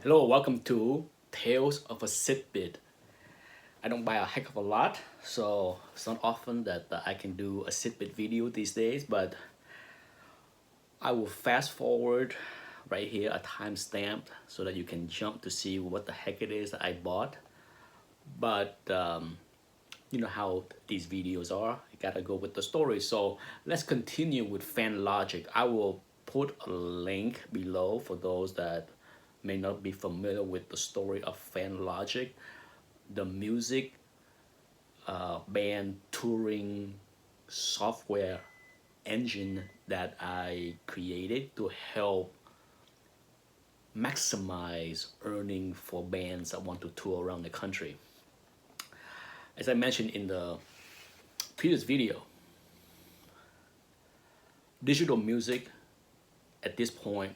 Hello, welcome to Tales of a SITBIT. I don't buy a heck of a lot, so it's not often that I can do a SITBIT video these days, but I will fast forward right here a timestamp so that you can jump to see what the heck it is that I bought. But you know how these videos are, you gotta go with the story. So let's continue with fan logic. I will put a link below for those that may not be familiar with the story of fan logic, the music band touring software engine that I created to help maximize earning for bands that want to tour around the country. As I mentioned in the previous video, digital music at this point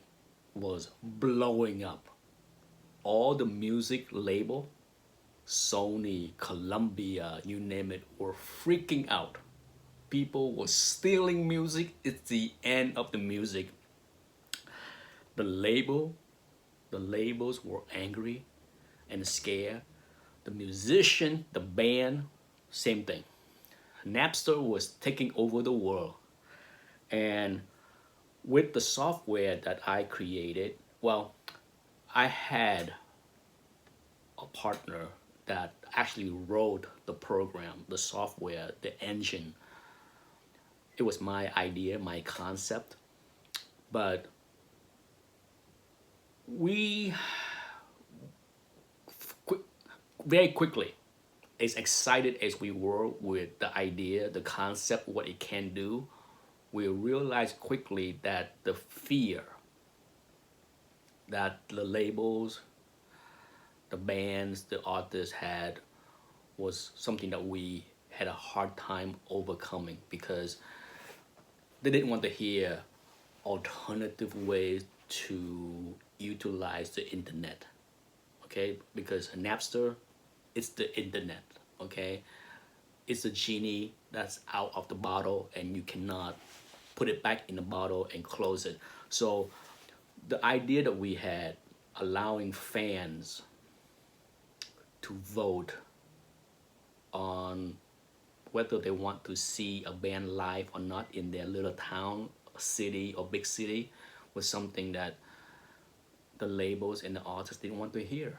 was blowing up. All the music label, Sony, Columbia, you name it, were freaking out. People were stealing music. It's the end of the music. The labels were angry and scared. The musician, the band, same thing. Napster was taking over the world. And with the software that I created, well, I had a partner that actually wrote the program, the software, the engine. It was my idea, my concept, but we very quickly, as excited as we were with the idea, the concept, what it can do, we realized quickly that the fear that the labels, the bands, the artists had was something that we had a hard time overcoming because they didn't want to hear alternative ways to utilize the internet, okay? Because Napster, it's the internet, okay? It's a genie that's out of the bottle and you cannot put it back in the bottle and close it. So the idea that we had, allowing fans to vote on whether they want to see a band live or not in their little town, city, or big city, was something that the labels and the artists didn't want to hear.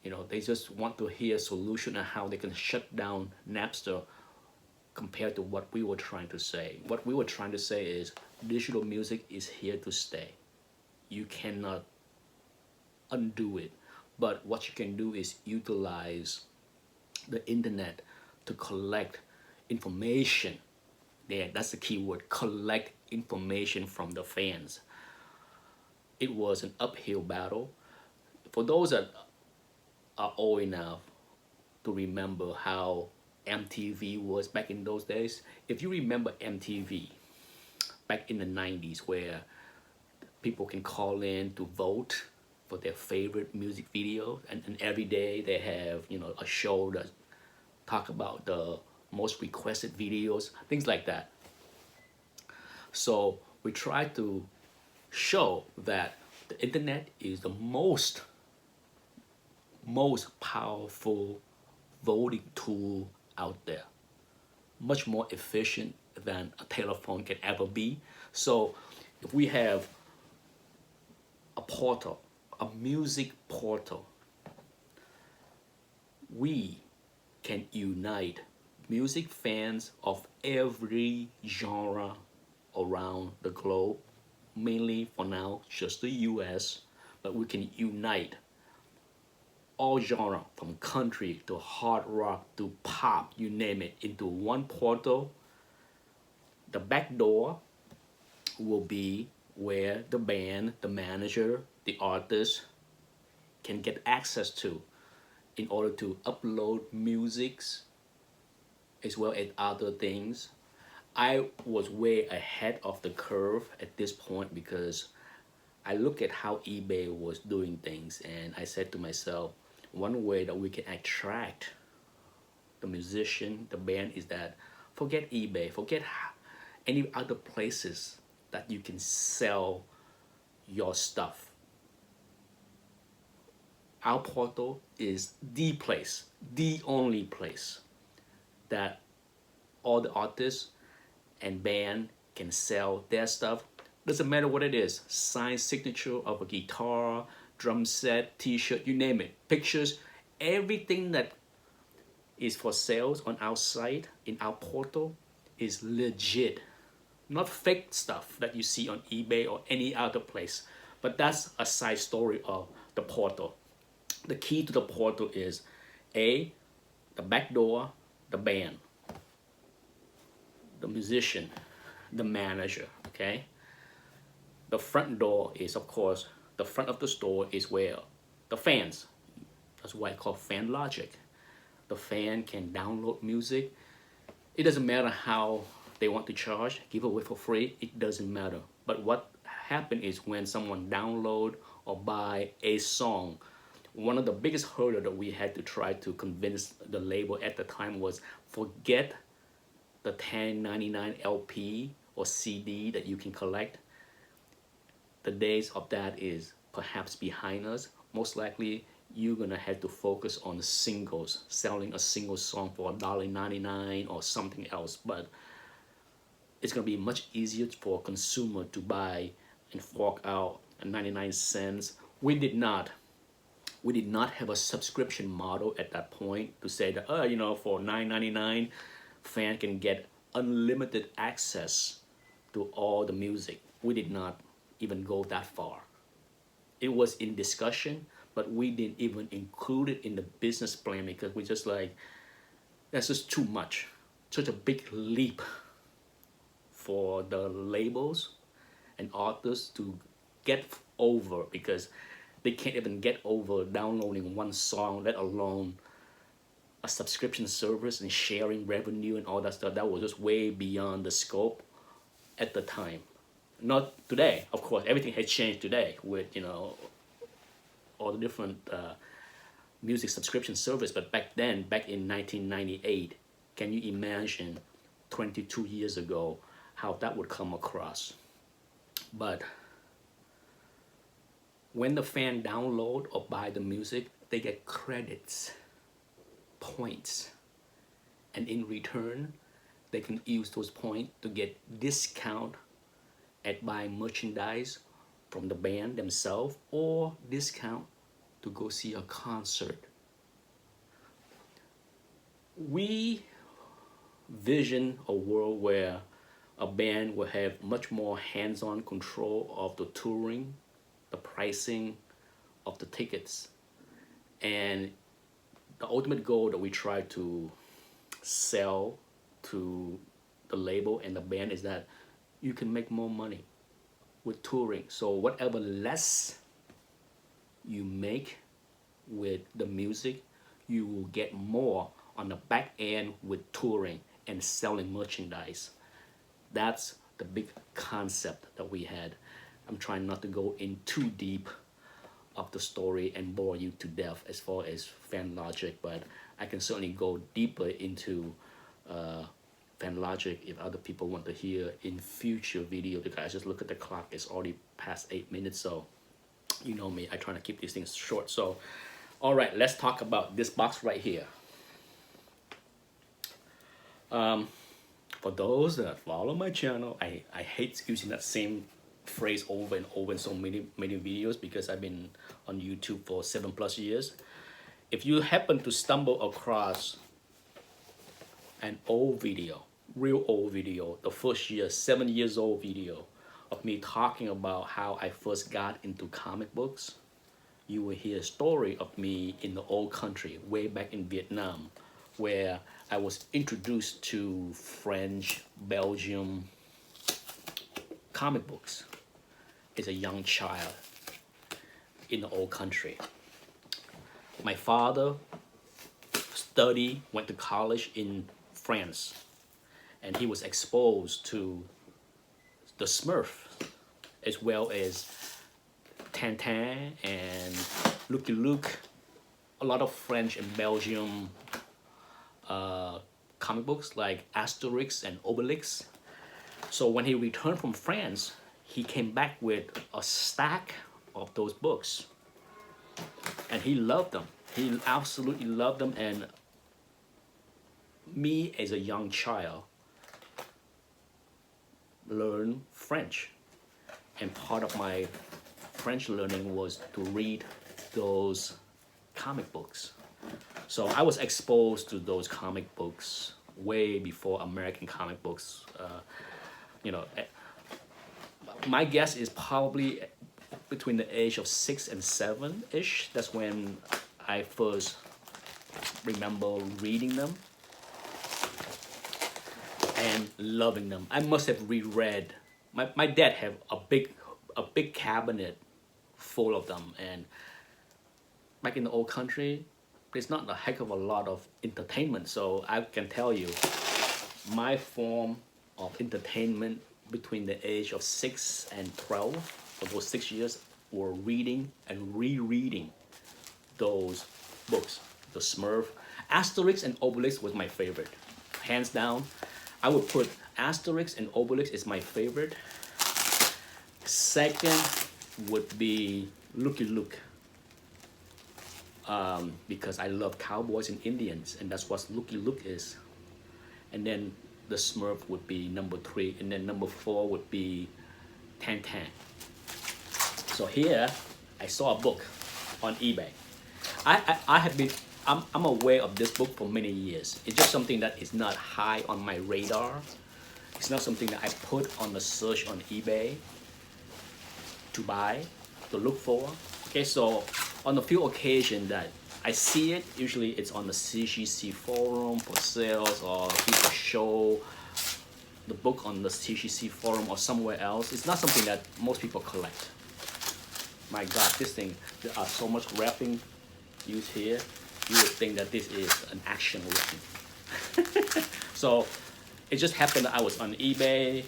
You know, they just want to hear a solution on how they can shut down Napster compared to what we were trying to say. What we were trying to say is digital music is here to stay. You cannot undo it. But what you can do is utilize the internet to collect information. There, that's the key word, collect information from the fans. It was an uphill battle. For those that are old enough to remember how MTV was back in those days, if you remember MTV back in the 90s where people can call in to vote for their favorite music video, and every day they have, you know, a show that talk about the most requested videos, things like that. So we try to show that the internet is the most powerful voting tool out there, much more efficient than a telephone can ever be. So if we have a portal, a music portal, we can unite music fans of every genre around the globe, mainly for now just the US, but we can unite all genre from country to hard rock to pop, you name it, into one portal. The back door will be where the band, the manager, the artist can get access to in order to upload musics as well as other things. I was way ahead of the curve at this point because I look at how eBay was doing things and I said to myself, one way that we can attract the musician, the band, is that forget eBay, forget any other places that you can sell your stuff. our portal is the place, the only place that all the artists and band can sell their stuff. Doesn't matter what it is, signed signature of a guitar, drum set, t-shirt, you name it, pictures, everything that is for sales on our site, in our portal, is legit. Not fake stuff that you see on eBay or any other place. But that's a side story of the portal. The key to the portal is A, the back door, the band, the musician, the manager, okay? The front door is, of course, the front of the store is where the fans, that's why I call fan logic. The fan can download music. It doesn't matter how they want to charge, give away for free, it doesn't matter. But what happens is when someone download or buy a song, one of the biggest hurdle that we had to try to convince the label at the time was forget the $10.99 LP or CD that you can collect. The days of that is perhaps behind us. Most likely you're gonna have to focus on singles, selling a single song for $1.99 or something else. But it's gonna be much easier for a consumer to buy and fork out 99 cents. We did not have a subscription model at that point to say that, for $9.99, fan can get unlimited access to all the music. We did not even go that far. It was in discussion, but we didn't even include it in the business plan because we just like, that's just too much. Such a big leap for the labels and authors to get over, because they can't even get over downloading one song, let alone a subscription service and sharing revenue and all that stuff. That was just way beyond the scope at the time. Not today, of course. Everything has changed today with all the different music subscription service. But back then, back in 1998, can you imagine 22 years ago how that would come across? But when the fan download or buy the music, they get credits, points, and in return, they can use those points to get discount at buying merchandise from the band themselves or discount to go see a concert. We vision a world where a band will have much more hands-on control of the touring, the pricing of the tickets, and the ultimate goal that we try to sell to the label and the band is that you can make more money with touring. So whatever less you make with the music, you will get more on the back end with touring and selling merchandise. That's the big concept that we had. I'm trying not to go in too deep of the story and bore you to death as far as fan logic, but I can certainly go deeper into fan logic if other people want to hear in future video. The guys, just look at the clock, it's already past 8 minutes, so you know me, I try to keep these things short. So all right, let's talk about this box right here. For those that follow my channel, I hate using that same phrase over and over in so many videos because I've been on YouTube for 7+ years. If you happen to stumble across an old video, real old video, the first year, 7 years old video of me talking about how I first got into comic books, you will hear a story of me in the old country, way back in Vietnam, where I was introduced to French, Belgium comic books as a young child in the old country. My father went to college in France, and he was exposed to the Smurf as well as Tintin and Lucky Luke, a lot of French and Belgium comic books like Asterix and Obelix. So when he returned from France, he came back with a stack of those books. and he loved them. He absolutely loved them. And me as a young child learned French, and part of my French learning was to read those comic books. So I was exposed to those comic books way before American comic books. You know, my guess is probably between the age of 6 and 7-ish. That's when I first remember reading them and loving them. I must have reread. My dad had a big cabinet full of them, and back in the old country, there's not a heck of a lot of entertainment. So I can tell you, my form of entertainment between the age of 6 and 12, for those 6 years, were reading and rereading those books. The Smurf, Asterix and Obelix was my favorite, hands down. I would put Asterix and Obelix is my favorite. Second would be Lucky Luke, because I love cowboys and Indians, and that's what Lucky Luke is. And then the Smurf would be number 3, and then number 4 would be Tintin. So here, I saw a book on eBay. I have been, I'm aware of this book for many years. It's just something that is not high on my radar. It's not something that I put on the search on eBay to buy, to look for. Okay, so on a few occasions that I see it, usually it's on the CGC forum for sales, or people show the book on the CGC forum or somewhere else. It's not something that most people collect. My God, this thing, there are so much wrapping used here. You would think that this is an action weapon. So it just happened that I was on eBay.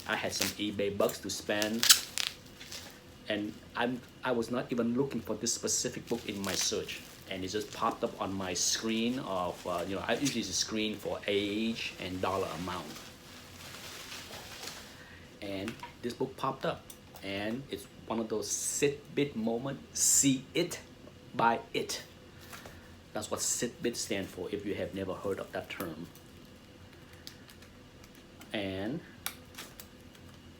I had some eBay bucks to spend, and I was not even looking for this specific book in my search, and it just popped up on my screen of, you know, I usually use a screen for age and dollar amount. And this book popped up, and it's one of those SITBIT moments. See it, buy it. That's what SITBIT stands for, if you have never heard of that term. And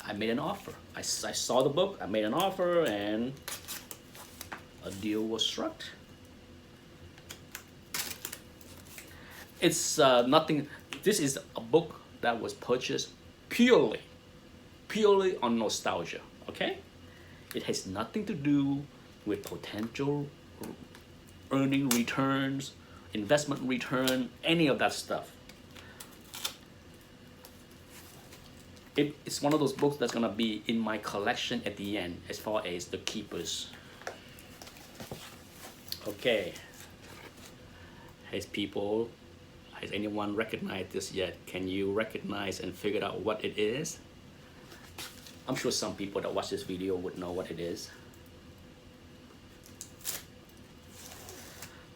I made an offer. I saw the book, I made an offer, and a deal was struck. It's nothing. This is a book that was purchased purely on nostalgia. Okay, it has nothing to do with potential earning returns, investment return, any of that stuff. It's one of those books that's gonna be in my collection at the end, as far as the keepers. Okay. Has anyone recognized this yet? Can you recognize and figure out what it is? I'm sure some people that watch this video would know what it is.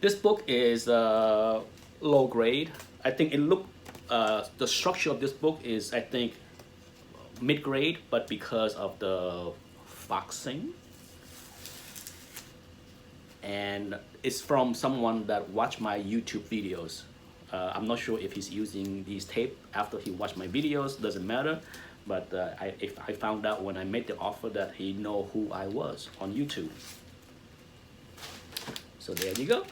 This book is low grade. I think the structure of this book is, I think, mid-grade, but because of the foxing, and it's from someone that watched my YouTube videos. I'm not sure if he's using these tape after he watched my videos, doesn't matter, but I found out when I made the offer that he know who I was on YouTube. So there you go.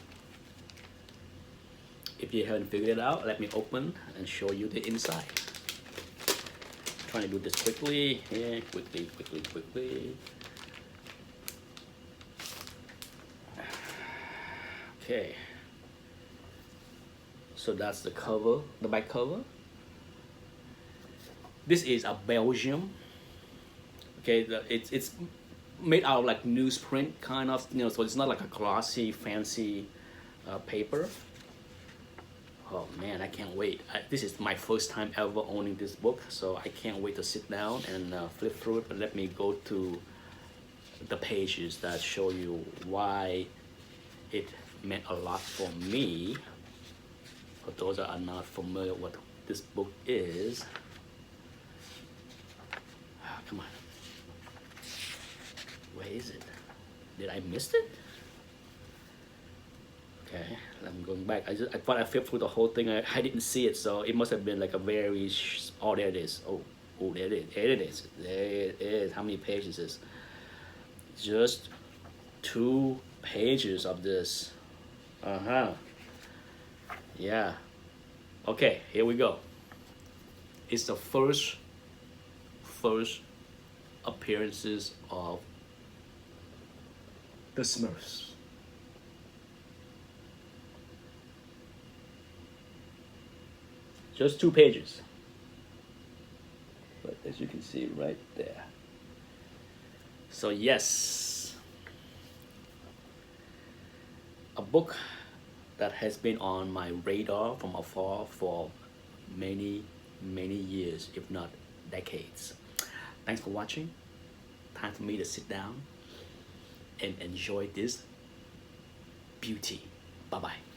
If you haven't figured it out, let me open and show you the inside. Trying to do this quickly. Yeah, quickly. Okay. So that's the cover, the back cover. This is a Belgium. Okay, it's made out of like newsprint kind of, you know, so it's not like a glossy, fancy paper. Oh man, I can't wait. This is my first time ever owning this book, so I can't wait to sit down and flip through it. But let me go to the pages that show you why it meant a lot for me. For those that are not familiar with what this book is. Come on. Where is it? Did I miss it? Okay, I'm going back. I thought I flipped through the whole thing. I didn't see it, so it must have been like a very oh, there it is. Oh, there it is. There it is. There it is. How many pages is? Just 2 pages of this. Uh-huh. Yeah. Okay, here we go. It's the first appearances of the Smurfs. Just 2 pages. But as you can see right there. So yes, a book that has been on my radar from afar for many, many years, if not decades. Thanks for watching. Time for me to sit down and enjoy this beauty. Bye-bye.